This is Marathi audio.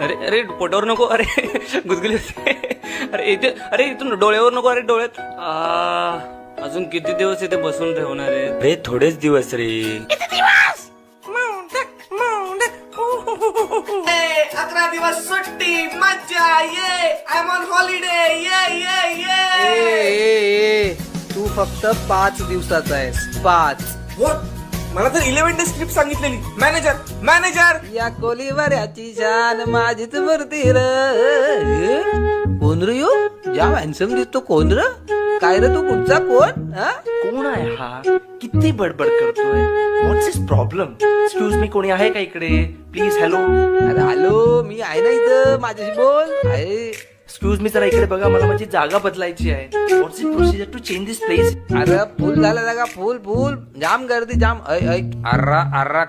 अरे अरे पोटावर नको, अरे गुदगुली होते. अरे इथे, अरे इथून डोळ्यावर नको, अरे डोळ्यात. अजून किती दिवस इथे बसून ठेवणार आहे रे? थोडेच दिवस रे. 11 दिवस सुट्टी, मज्जा, ये आय एम ऑन हॉलिडे, ये. तू फक्त 5 दिवसाचा आहेस, 5. मला तर 11 डेज ट्रिप सांगितलेली. मॅनेजर या कोलीवर याची शान माझीच मूर्ती र. कोण रे यो? जाम हॅन्सम दिसतो. कोण र? काय रे तू? कुठचा कोण? हा? कोण आहे हा? किती बडबड करतोय? व्हॉट्स इज प्रॉब्लेम? एक्सक्यूज मी, कोणी आहे का इकडे? प्लीज. हॅलो. अरे हॅलो, मी आहे ना इथं, माझ्याशी बोल. आहे. एक्सक्यूज मी, जरा इकडे बघा, मला माझी जागा बदलायची आहे. What's is procedure to change this place? अरे फुल झाला जागा, फुल जाम गर्दी, जाम. अर्रा